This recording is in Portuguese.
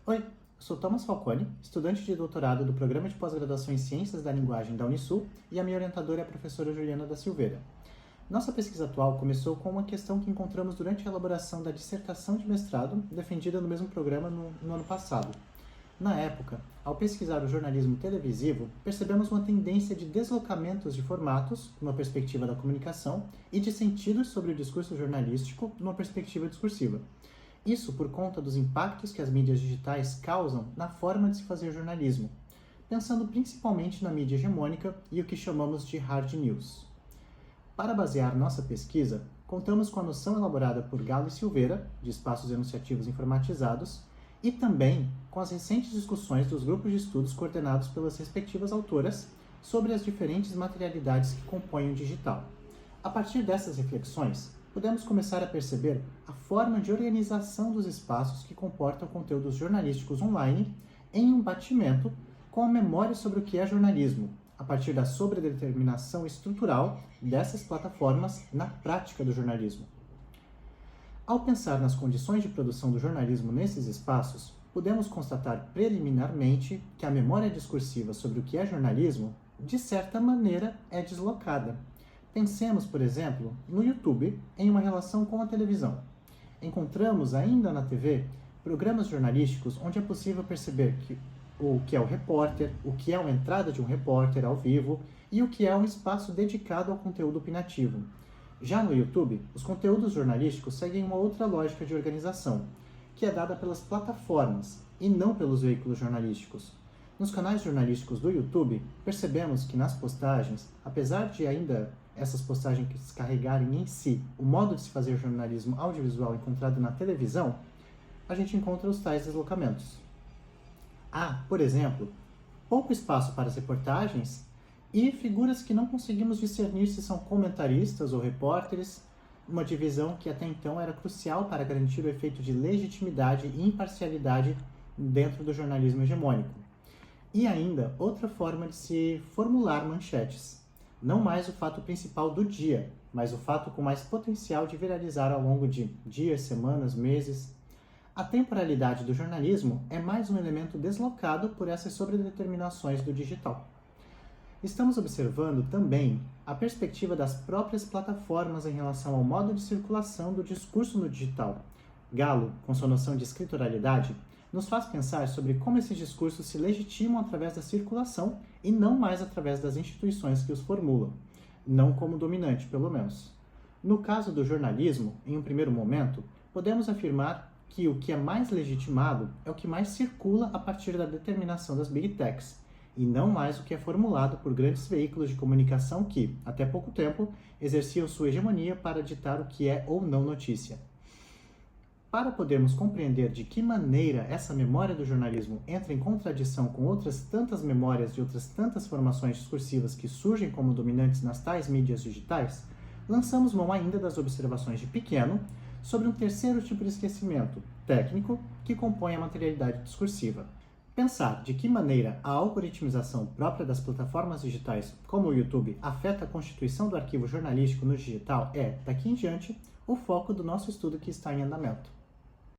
Oi, sou Thomas Falcone, estudante de doutorado do Programa de Pós-Graduação em Ciências da Linguagem da Unisul, e a minha orientadora é a professora Juliana da Silveira. Nossa pesquisa atual começou com uma questão que encontramos durante a elaboração da dissertação de mestrado defendida no mesmo programa no ano passado. Na época, ao pesquisar o jornalismo televisivo, percebemos uma tendência de deslocamentos de formatos, numa perspectiva da comunicação, e de sentidos sobre o discurso jornalístico, numa perspectiva discursiva. Isso por conta dos impactos que as mídias digitais causam na forma de se fazer jornalismo, pensando principalmente na mídia hegemônica e o que chamamos de hard news. Para basear nossa pesquisa, contamos com a noção elaborada por Galo e Silveira, de espaços enunciativos informatizados, e também com as recentes discussões dos grupos de estudos coordenados pelas respectivas autoras sobre as diferentes materialidades que compõem o digital. A partir dessas reflexões, podemos começar a perceber a forma de organização dos espaços que comportam conteúdos jornalísticos online em um batimento com a memória sobre o que é jornalismo, a partir da sobredeterminação estrutural dessas plataformas na prática do jornalismo. Ao pensar nas condições de produção do jornalismo nesses espaços, podemos constatar preliminarmente que a memória discursiva sobre o que é jornalismo, de certa maneira, é deslocada. Pensemos, por exemplo, no YouTube em uma relação com a televisão. Encontramos ainda na TV programas jornalísticos onde é possível perceber o que é o repórter, o que é uma entrada de um repórter ao vivo e o que é um espaço dedicado ao conteúdo opinativo. Já no YouTube, os conteúdos jornalísticos seguem uma outra lógica de organização, que é dada pelas plataformas e não pelos veículos jornalísticos. Nos canais jornalísticos do YouTube, percebemos que nas postagens, apesar de ainda essas postagens carregarem em si o modo de se fazer jornalismo audiovisual encontrado na televisão, a gente encontra os tais deslocamentos. Há, por exemplo, pouco espaço para as reportagens e figuras que não conseguimos discernir se são comentaristas ou repórteres, uma divisão que até então era crucial para garantir o efeito de legitimidade e imparcialidade dentro do jornalismo hegemônico. E ainda outra forma de se formular manchetes. Não mais o fato principal do dia, mas o fato com mais potencial de viralizar ao longo de dias, semanas, meses. A temporalidade do jornalismo é mais um elemento deslocado por essas sobredeterminações do digital. Estamos observando também a perspectiva das próprias plataformas em relação ao modo de circulação do discurso no digital. Galo, com sua noção de escritoralidade, nos faz pensar sobre como esses discursos se legitimam através da circulação e não mais através das instituições que os formulam, não como dominante, pelo menos. No caso do jornalismo, em um primeiro momento, podemos afirmar que o que é mais legitimado é o que mais circula a partir da determinação das Big Techs, e não mais o que é formulado por grandes veículos de comunicação que, até pouco tempo, exerciam sua hegemonia para ditar o que é ou não notícia. Para podermos compreender de que maneira essa memória do jornalismo entra em contradição com outras tantas memórias de outras tantas formações discursivas que surgem como dominantes nas tais mídias digitais, lançamos mão ainda das observações de Pequeno sobre um terceiro tipo de esquecimento, técnico, que compõe a materialidade discursiva. Pensar de que maneira a algoritmização própria das plataformas digitais, como o YouTube, afeta a constituição do arquivo jornalístico no digital é, daqui em diante, o foco do nosso estudo que está em andamento.